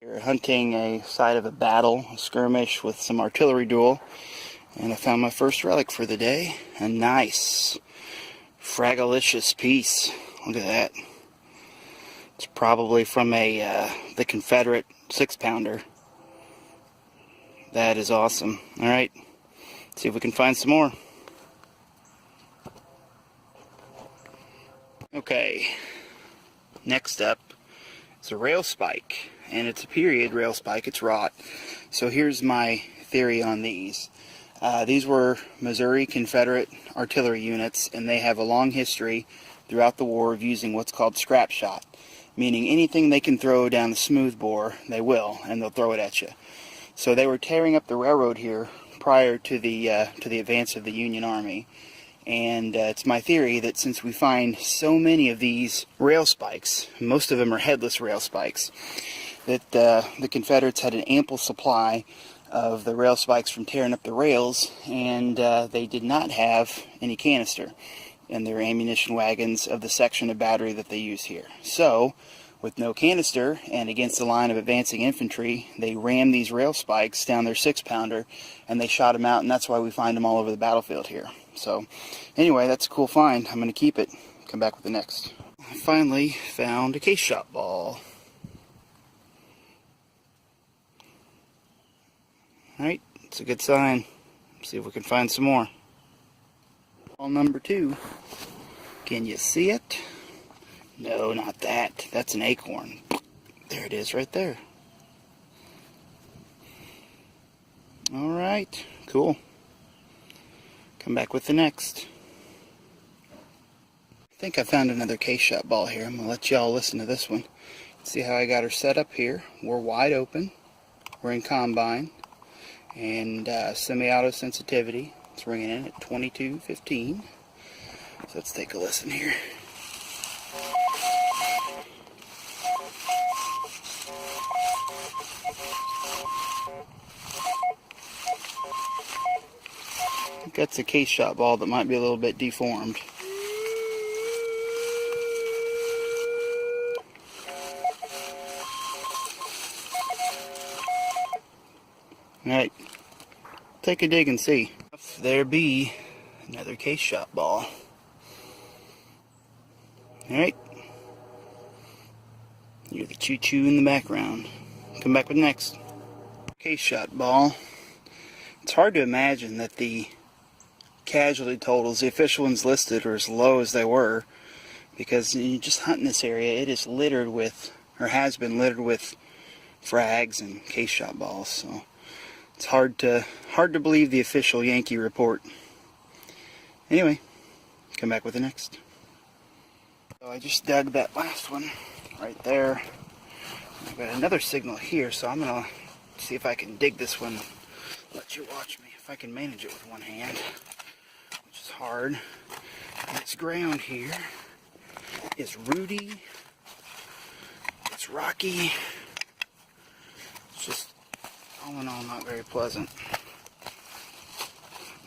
We're hunting a site of a battle, a skirmish with some artillery duel, and I found my first relic for the day. A nice fragalicious piece. Look at that. It's probably from the Confederate 6-pounder. That is awesome. Alright, see if we can find some more. Okay, next up is a rail spike, and it's a period rail spike. It's wrought. So here's my theory on these. These were Missouri Confederate artillery units, and they have a long history throughout the war of using what's called scrap shot, meaning anything they can throw down the smooth bore, they will, and they'll throw it at you. So they were tearing up the railroad here prior to the advance of the Union Army. And it's my theory that since we find so many of these rail spikes, most of them are headless rail spikes, that the Confederates had an ample supply of the rail spikes from tearing up the rails, and they did not have any canister in their ammunition wagons of the section of battery that they use here. So, with no canister and against the line of advancing infantry, they rammed these rail spikes down their 6-pounder, and they shot them out, and that's why we find them all over the battlefield here. So, anyway, that's a cool find. I'm going to keep it. Come back with the next. I finally found a case shot ball. Alright, it's a good sign. Let's see if we can find some more. Ball number 2. Can you see it? No, not that. That's an acorn. There it is right there. Alright, cool. Come back with the next. I think I found another case shot ball here. I'm going to let y'all listen to this one. See how I got her set up here. We're wide open. We're in combine. And semi-auto sensitivity. It's ringing in at 2215. So let's take a listen here. I think that's a case shot ball that might be a little bit deformed. Alright, take a dig and see. If there be another case shot ball. Alright, hear the choo-choo in the background. Come back with next. Case shot ball. It's hard to imagine that the casualty totals, the official ones listed, are as low as they were, because you just hunt in this area, it is littered with, or has been littered with, frags and case shot balls. So it's hard to believe the official Yankee report. Anyway, come back with the next. So I just dug that last one right there. I've got another signal here, so I'm gonna see if I can dig this one. Let you watch me if I can manage it with one hand, which is hard. This ground here is rooty. It's rocky. It's just, all in all, not very pleasant.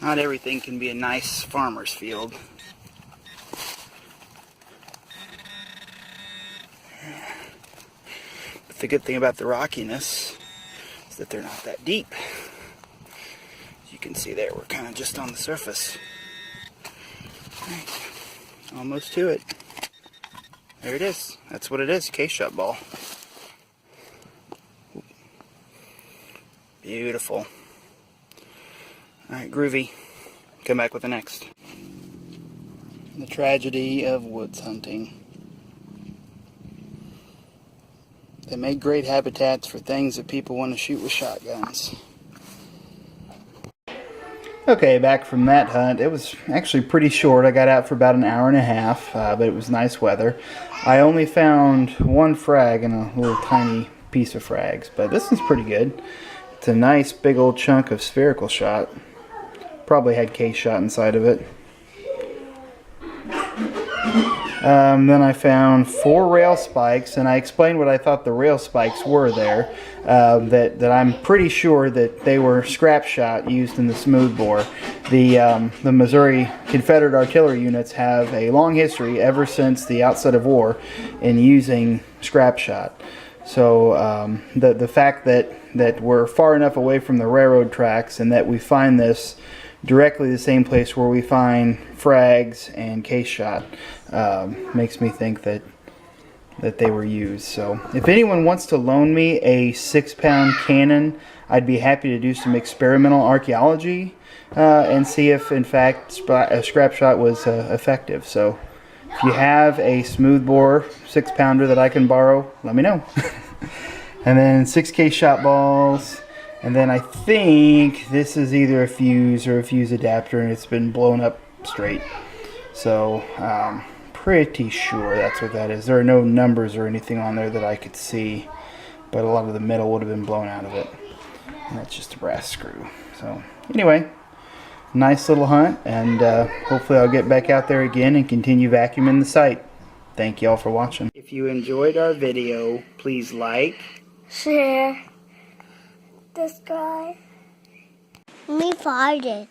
Not everything can be a nice farmer's field. But the good thing about the rockiness is that they're not that deep. As you can see there, we're kind of just on the surface. Right. Almost to it. There it is. That's what it is, case shot ball. Beautiful. Alright, groovy. Come back with the next. The tragedy of woods hunting. They make great habitats for things that people want to shoot with shotguns. Okay, back from that hunt. It was actually pretty short. I got out for about an hour and a half, but it was nice weather. I only found one frag and a little tiny piece of frags, but this is pretty good. It's a nice big old chunk of spherical shot. Probably had case shot inside of it. Then I found 4 rail spikes, and I explained what I thought the rail spikes were there. That I'm pretty sure that they were scrap shot used in the smoothbore. The Missouri Confederate artillery units have a long history ever since the outset of war in using scrap shot. So the fact that we're far enough away from the railroad tracks and that we find this directly the same place where we find frags and case shot makes me think that they were used. So if anyone wants to loan me a 6-pound cannon, I'd be happy to do some experimental archaeology and see if in fact a scrap shot was effective. So if you have a smoothbore 6-pounder that I can borrow, let me know. And then 6 case shot balls, and then I think this is either a fuse or a fuse adapter, and it's been blown up straight. So pretty sure that's what that is. There are no numbers or anything on there that I could see, but a lot of the metal would have been blown out of it. And that's just a brass screw. So anyway, nice little hunt, and hopefully I'll get back out there again and continue vacuuming the site. Thank you all for watching. If you enjoyed our video, please like, share, subscribe. Me farted.